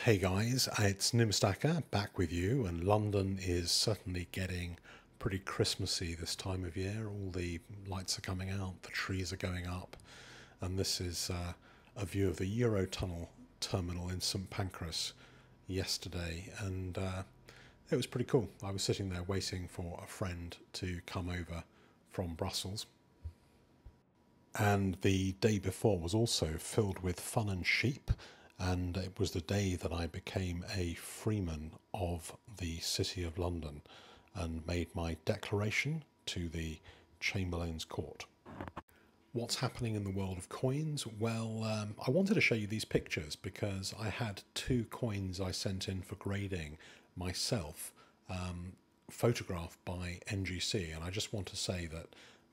Hey guys, it's Numismatics back with you, and London is certainly getting pretty Christmassy this time of year. All the lights are coming out, the trees are going up, and this is a view of the Eurotunnel terminal in St Pancras yesterday, and it was pretty cool. I was sitting there waiting for a friend to come over from Brussels. And the day before was also filled with fun and sheep, and it was the day that I became a Freeman of the City of London and made my declaration to the Chamberlain's Court. What's happening in the world of coins? Well, I wanted to show you these pictures because I had two coins I sent in for grading myself, photographed by NGC, and I just want to say that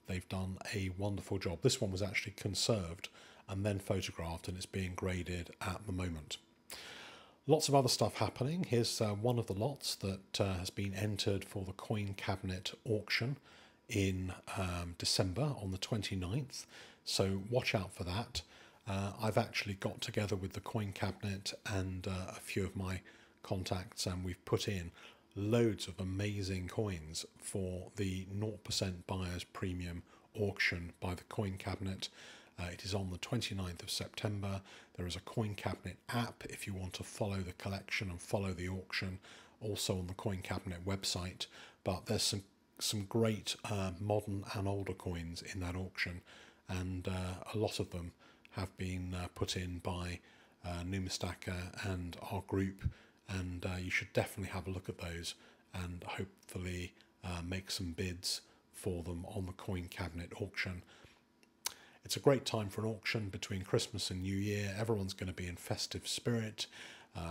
they've done a wonderful job. This one was actually conserved and then photographed, and it's being graded at the moment. Lots of other stuff happening. Here's one of the lots that has been entered for the coin cabinet auction in December on the 29th, so watch out for that. I've actually got together with the coin cabinet and a few of my contacts, and we've put in loads of amazing coins for the 0% buyers premium auction by the coin cabinet. It is on the 29th of September. There is a coin cabinet app if you want to follow the collection and follow the auction, also on the coin cabinet website. But there's some great modern and older coins in that auction, and a lot of them have been put in by Numismatics and our group, and you should definitely have a look at those and hopefully make some bids for them on the coin cabinet auction. It's a great time for an auction between Christmas and New Year. Everyone's going to be in festive spirit,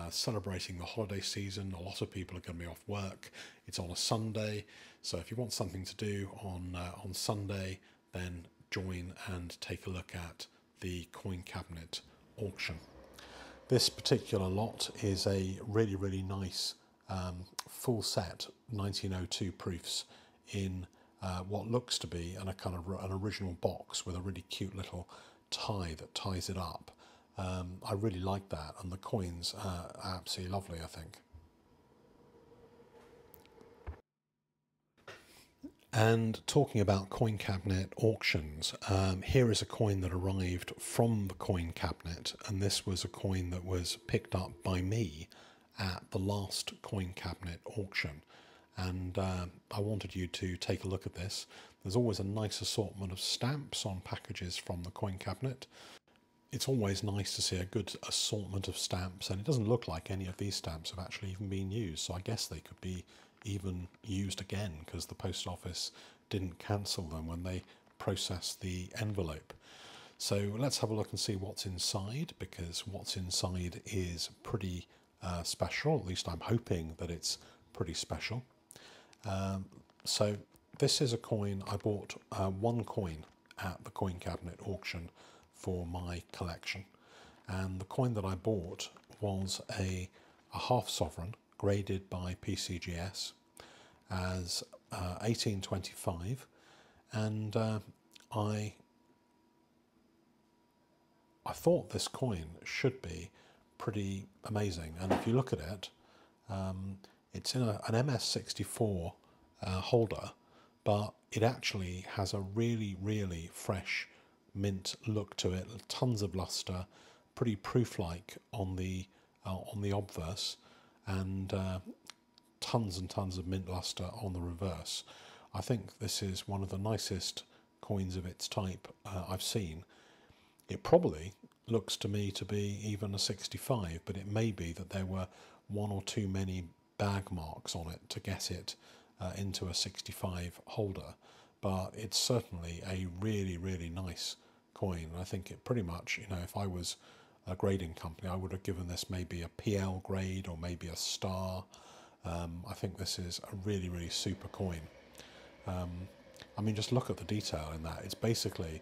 celebrating the holiday season. A lot of people are going to be off work. It's on a Sunday, so if you want something to do on Sunday, then join and take a look at the coin cabinet auction. This particular lot is a really nice full set 1902 proofs in what looks to be a kind of an original box with a really cute little tie that ties it up. I really like that, and the coins are absolutely lovely, I think. And talking about coin cabinet auctions, here is a coin that arrived from the coin cabinet, and this was a coin that was picked up by me at the last coin cabinet auction. And I wanted you to take a look at this. There's always a nice assortment of stamps on packages from the coin cabinet. It's always nice to see a good assortment of stamps, and it doesn't look like any of these stamps have actually even been used, so I guess they could be even used again because the post office didn't cancel them when they processed the envelope. So let's have a look and see what's inside, because what's inside is pretty special. At least I'm hoping that it's pretty special. So this is a coin. I bought one coin at the coin cabinet auction for my collection, and the coin that I bought was a half sovereign graded by PCGS as 1825, and I thought this coin should be pretty amazing. And if you look at it, it's in an MS64 holder, but it actually has a really fresh mint look to it. Tons of luster, pretty proof-like on the obverse, and tons and tons of mint luster on the reverse. I think this is one of the nicest coins of its type I've seen. It probably looks to me to be even a 65, but it may be that there were one or two many bag marks on it to get it into a 65 holder, but it's certainly a really nice coin. I think it pretty much, you know, if I was a grading company, I would have given this maybe a PL grade or maybe a star. I think this is a really super coin. I mean, just look at the detail in that. It's basically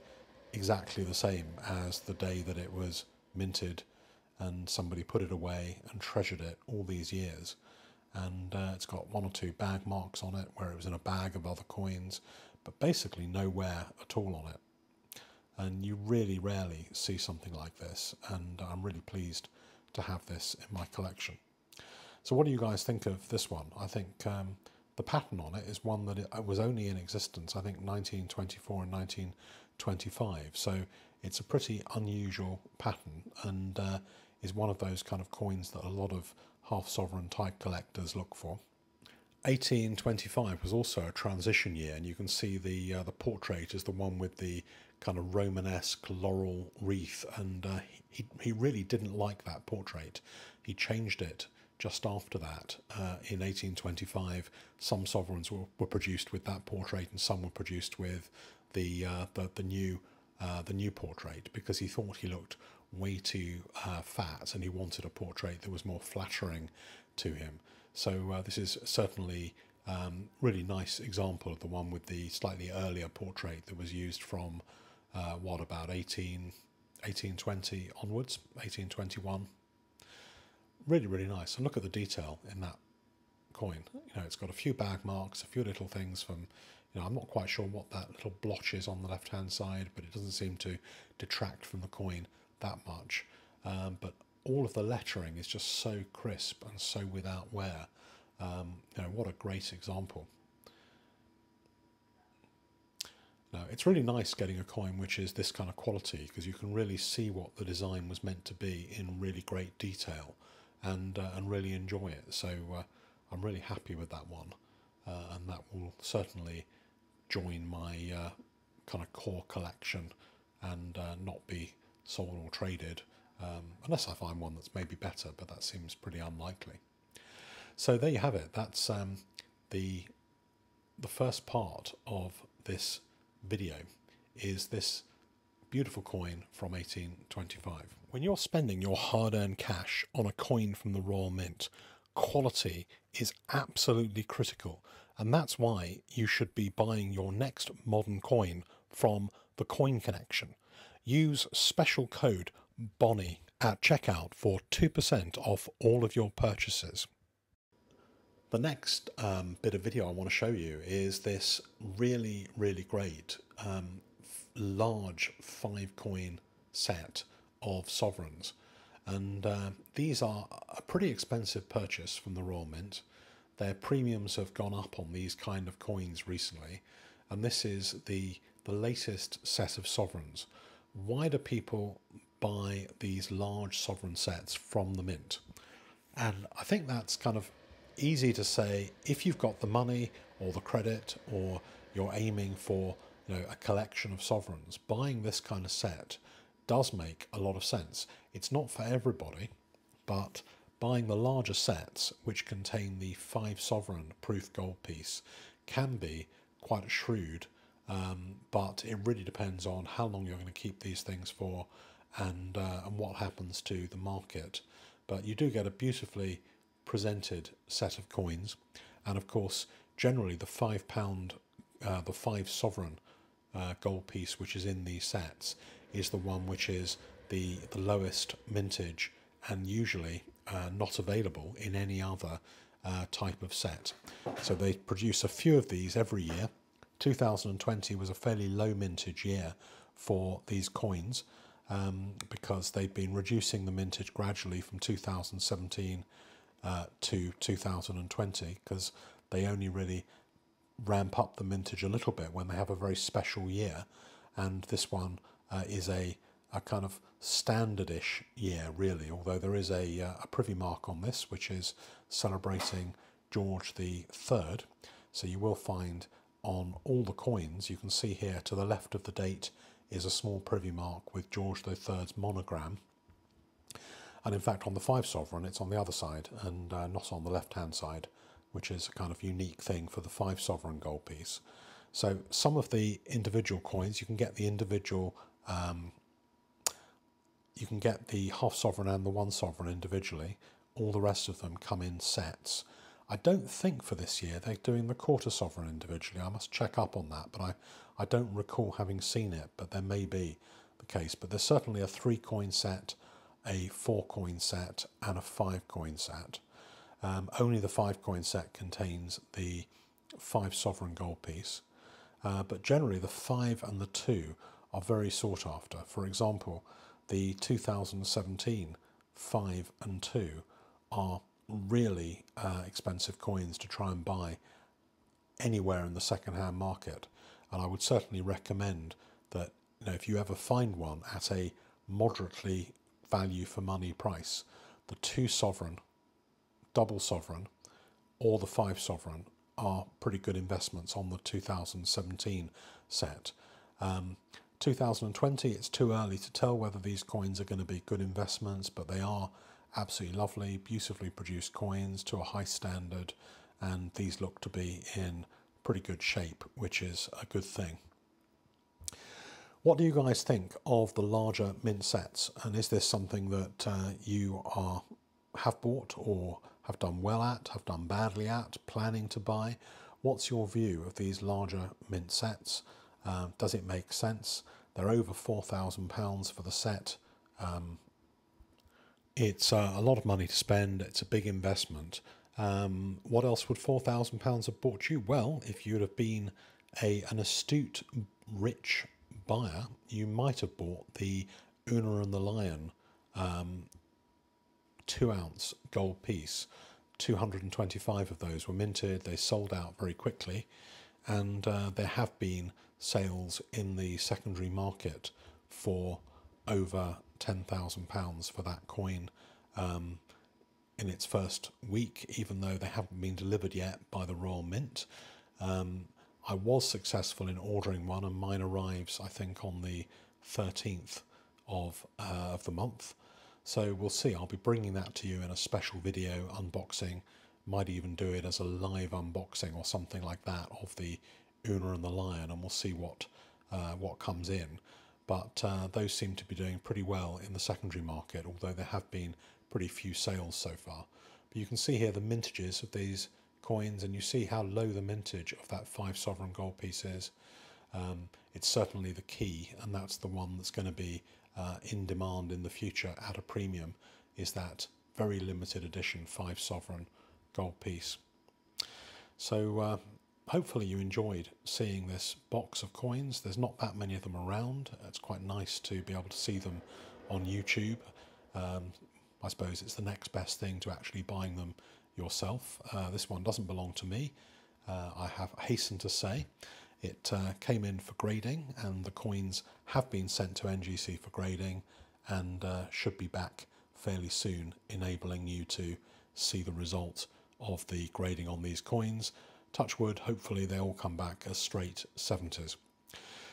exactly the same as the day that it was minted, and somebody put it away and treasured it all these years. And it's got one or two bag marks on it where it was in a bag of other coins, but basically no wear at all on it. And you really rarely see something like this, and I'm really pleased to have this in my collection. So what do you guys think of this one? I think the pattern on it is one that it was only in existence, I think, 1924 and 1925. So it's a pretty unusual pattern, and is one of those kind of coins that a lot of half-sovereign type collectors look for. 1825 was also a transition year, and you can see the portrait is the one with the kind of Romanesque laurel wreath, and he really didn't like that portrait. He changed it just after that. In 1825, some sovereigns were produced with that portrait, and some were produced with the new portrait, because he thought he looked way too fat, and he wanted a portrait that was more flattering to him. So this is certainly really nice example of the one with the slightly earlier portrait that was used from what, about 1820 onwards, 1821. Really, really nice. And look at the detail in that coin. You know, it's got a few bag marks, a few little things from, you know, I'm not quite sure what that little blotch is on the left-hand side, but it doesn't seem to detract from the coin that much. But all of the lettering is just so crisp and so without wear. You know, what a great example. Now, it's really nice getting a coin which is this kind of quality, because you can really see what the design was meant to be in really great detail, and really enjoy it. So I'm really happy with that one, and that will certainly join my kind of core collection, and not be sold or traded, unless I find one that's maybe better, but that seems pretty unlikely. So there you have it. That's the first part of this video, is this beautiful coin from 1825. When you're spending your hard-earned cash on a coin from the Royal Mint, quality is absolutely critical, and that's why you should be buying your next modern coin from the Coin Connection. Use special code Bonnie at checkout for 2% off all of your purchases. The next bit of video I want to show you is this really, really great large 5-coin set of sovereigns. And these are a pretty expensive purchase from the Royal Mint. Their premiums have gone up on these kind of coins recently, and this is the latest set of sovereigns. Why do people buy these large sovereign sets from the Mint? And I think that's kind of easy to say if you've got the money or the credit, or you're aiming for, you know, a collection of sovereigns. Buying this kind of set does make a lot of sense. It's not for everybody, but buying the larger sets, which contain the 5 sovereign proof gold piece, can be quite shrewd, but it really depends on how long you're going to keep these things for, and what happens to the market. But you do get a beautifully presented set of coins, and of course generally the £5 the 5 sovereign gold piece which is in these sets is the one which is the lowest mintage, and usually not available in any other type of set. So they produce a few of these every year. 2020 was a fairly low mintage year for these coins, because they've been reducing the mintage gradually from 2017 to 2020, because they only really ramp up the mintage a little bit when they have a very special year, and this one is a kind of standardish year really, although there is a privy mark on this which is celebrating George the III. So you will find on all the coins, you can see here to the left of the date is a small privy mark with George III's monogram. And in fact on the 5 sovereign it's on the other side, and not on the left hand side, which is a kind of unique thing for the 5 sovereign gold piece. So some of the individual coins, you can get the individual, you can get the half sovereign and the 1 sovereign individually. All the rest of them come in sets. I don't think for this year they're doing the quarter sovereign individually. I must check up on that, but I don't recall having seen it, but there may be the case. But there's certainly a 3-coin set, a 4-coin set, and a 5-coin set. Only the 5-coin set contains the 5 sovereign gold piece, but generally the 5 and the 2 are very sought after. For example, the 2017 5 and 2 are really expensive coins to try and buy anywhere in the second-hand market, and I would certainly recommend that, you know, if you ever find one at a moderately value for money price, the 2 sovereign, double sovereign, or the 5 sovereign are pretty good investments on the 2017 set. 2020, it's too early to tell whether these coins are going to be good investments, but they are absolutely lovely, beautifully produced coins to a high standard, and these look to be in pretty good shape, which is a good thing. What do you guys think of the larger mint sets, and is this something that you have bought or have done well at, have done badly at, planning to buy? What's your view of these larger mint sets? Does it make sense? They're over £4,000 for the set. It's a lot of money to spend. It's a big investment. What else would £4,000 have bought you? Well, if you'd have been an astute, rich buyer, you might have bought the Una and the Lion 2-ounce gold piece. 225 of those were minted. They sold out very quickly, and there have been sales in the secondary market for over £10,000 for that coin in its first week, even though they haven't been delivered yet by the Royal Mint. I was successful in ordering one, and mine arrives, I think, on the 13th of the month. So we'll see. I'll be bringing that to you in a special video unboxing. Might even do it as a live unboxing or something like that of the Una and the Lion, and we'll see what comes in. But those seem to be doing pretty well in the secondary market, although there have been pretty few sales so far. But you can see here the mintages of these coins, and you see how low the mintage of that 5 sovereign gold piece is. It's certainly the key, and that's the one that's going to be in demand in the future at a premium, is that very limited edition 5 sovereign gold piece. So hopefully you enjoyed seeing this box of coins. There's not that many of them around. It's quite nice to be able to see them on YouTube. I suppose it's the next best thing to actually buying them yourself. This one doesn't belong to me. I have hastened to say it came in for grading, and the coins have been sent to NGC for grading, and should be back fairly soon, enabling you to see the result of the grading on these coins. Touch wood, hopefully they all come back as straight 70s.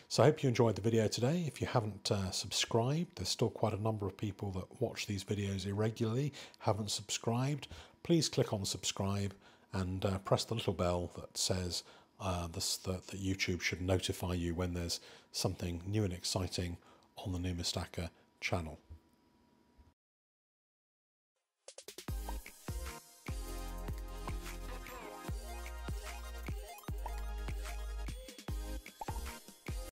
So I hope you enjoyed the video today. If you haven't subscribed, there's still quite a number of people that watch these videos irregularly, haven't subscribed. Please click on subscribe and press the little bell that says that YouTube should notify you when there's something new and exciting on the Numismatics channel.